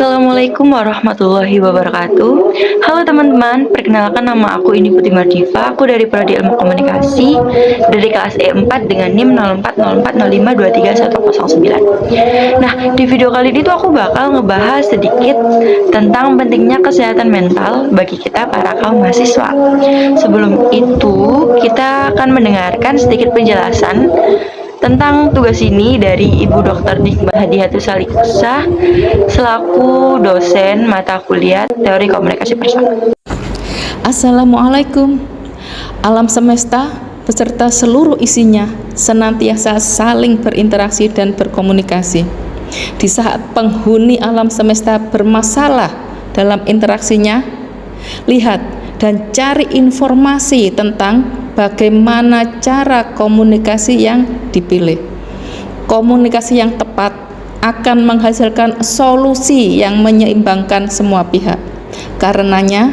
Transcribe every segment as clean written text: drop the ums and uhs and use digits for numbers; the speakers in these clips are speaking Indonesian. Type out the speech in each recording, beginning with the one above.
Assalamualaikum warahmatullahi wabarakatuh. Halo teman-teman, perkenalkan nama aku ini Putri Mardiva. Aku dari Prodi Ilmu Komunikasi dari kelas E4 dengan NIM 040405231109. Nah, di video kali ini tuh aku bakal ngebahas sedikit tentang pentingnya kesehatan mental bagi kita para kaum mahasiswa. Sebelum itu, kita akan mendengarkan sedikit penjelasan tentang tugas ini dari Ibu Dr. Nikmah Hadiatus Salihusah selaku dosen mata kuliah Teori Komunikasi Personal. Assalamualaikum. Alam semesta beserta seluruh isinya senantiasa saling berinteraksi dan berkomunikasi. Di saat penghuni alam semesta bermasalah dalam interaksinya, lihat dan cari informasi tentang bagaimana cara komunikasi yang dipilih. Komunikasi yang tepat akan menghasilkan solusi yang menyeimbangkan semua pihak. Karenanya,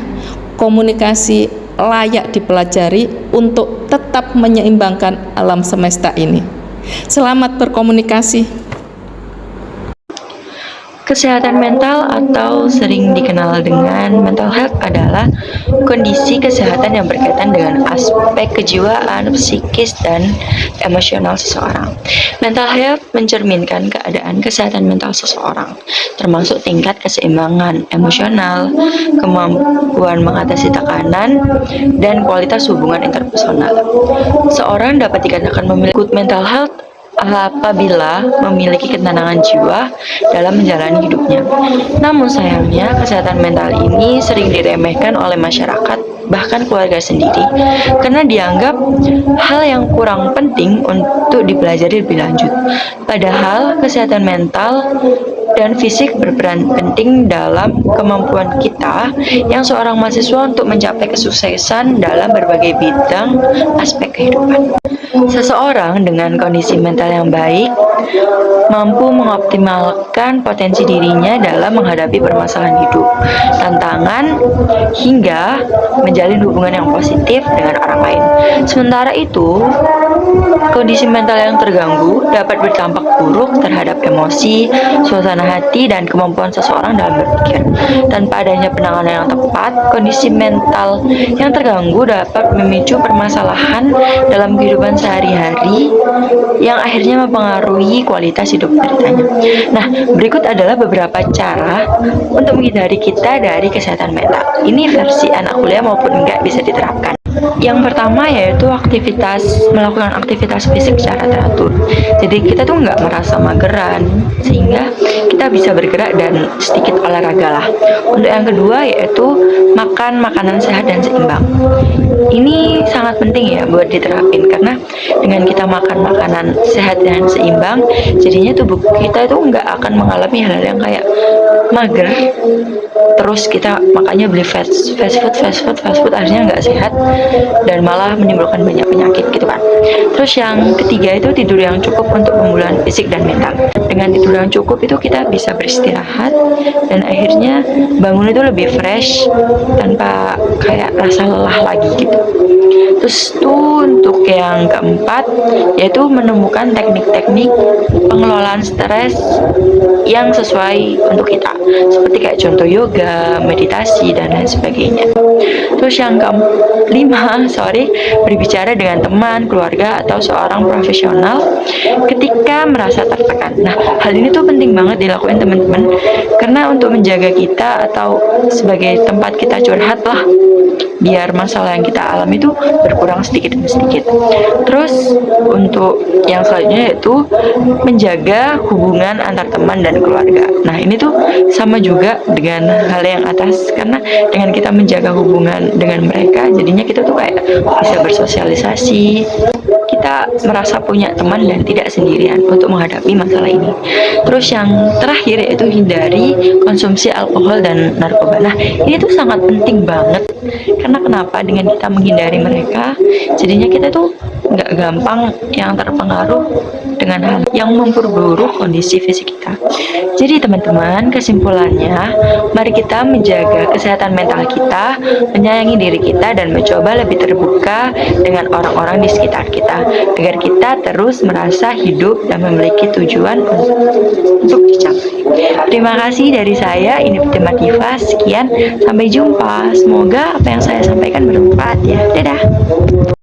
komunikasi layak dipelajari untuk tetap menyeimbangkan alam semesta ini. Selamat berkomunikasi. Kesehatan mental atau sering dikenal dengan mental health adalah kondisi kesehatan yang berkaitan dengan aspek kejiwaan, psikis, dan emosional seseorang. Mental health mencerminkan keadaan kesehatan mental seseorang, termasuk tingkat keseimbangan emosional, kemampuan mengatasi tekanan, dan kualitas hubungan interpersonal. Seorang dapat dikatakan memiliki good mental health apabila memiliki ketenangan jiwa dalam menjalani hidupnya. Namun sayangnya, kesehatan mental ini sering diremehkan oleh masyarakat, bahkan keluarga sendiri, karena dianggap hal yang kurang penting untuk dipelajari lebih lanjut. Padahal kesehatan mental dan fisik berperan penting dalam kemampuan kita yang seorang mahasiswa untuk mencapai kesuksesan dalam berbagai bidang aspek kehidupan. Seseorang dengan kondisi mental yang baik mampu mengoptimalkan potensi dirinya dalam menghadapi permasalahan hidup, tantangan, hingga menjalin hubungan yang positif dengan orang lain. Sementara itu, kondisi mental yang terganggu dapat berdampak buruk terhadap emosi, suasana hati, dan kemampuan seseorang dalam berpikir. Tanpa adanya penanganan yang tepat, kondisi mental yang terganggu dapat memicu permasalahan dalam kehidupan sehari-hari yang akhirnya mempengaruhi kualitas hidup deritanya. Nah, berikut adalah beberapa cara untuk menghindari kita dari kesehatan mental. Ini versi anak kuliah maupun enggak bisa diterapkan. Yang pertama yaitu melakukan aktivitas fisik secara teratur. Jadi kita tuh nggak merasa mageran, sehingga kita bisa bergerak dan sedikit olahraga lah. Untuk yang kedua yaitu makan makanan sehat dan seimbang. Ini sangat penting ya buat diterapin, karena dengan kita makan makanan sehat dan seimbang, jadinya tubuh kita itu nggak akan mengalami hal-hal yang kayak mager, terus kita makanya beli fast food akhirnya nggak sehat dan malah menimbulkan banyak penyakit gitu kan. Terus yang ketiga itu tidur yang cukup untuk pemulihan fisik dan mental. Dengan tidur yang cukup itu kita bisa beristirahat dan akhirnya bangun itu lebih fresh tanpa kayak rasa lelah lagi gitu. Terus tuh untuk yang keempat yaitu menemukan teknik-teknik pengelolaan stres yang sesuai untuk kita, seperti kayak contoh yoga, meditasi, dan lain sebagainya. Terus yang kelima, berbicara dengan teman, keluarga, atau seorang profesional ketika merasa tertekan. Nah, hal ini tuh penting banget dilakukan teman-teman, karena untuk menjaga kita atau sebagai tempat kita curhat lah, biar masalah yang kita alami itu berkurang sedikit demi sedikit. Terus untuk yang selanjutnya yaitu menjaga hubungan antar teman dan keluarga. Nah, ini tuh sama juga dengan hal yang atas, karena dengan kita menjaga hubungan dengan mereka, jadinya kita tuh kayak bisa bersosialisasi, kita merasa punya teman dan tidak sendirian untuk menghadapi masalah ini. Terus yang terakhir yaitu hindari konsumsi alkohol dan narkoba. Nah, ini tuh sangat penting banget, karena kenapa? Dengan kita menghindari mereka, jadinya kita tuh nggak gampang yang terpengaruh dengan hal yang memperburuk kondisi fisik kita. Jadi teman-teman, kesimpulannya, mari kita menjaga kesehatan mental kita, menyayangi diri kita, dan mencoba lebih terbuka dengan orang-orang di sekitar kita, agar kita terus merasa hidup dan memiliki tujuan untuk dicapai. Terima kasih dari saya, ini Diva. Sekian, sampai jumpa. Semoga apa yang saya sampaikan bermanfaat ya. Dadah.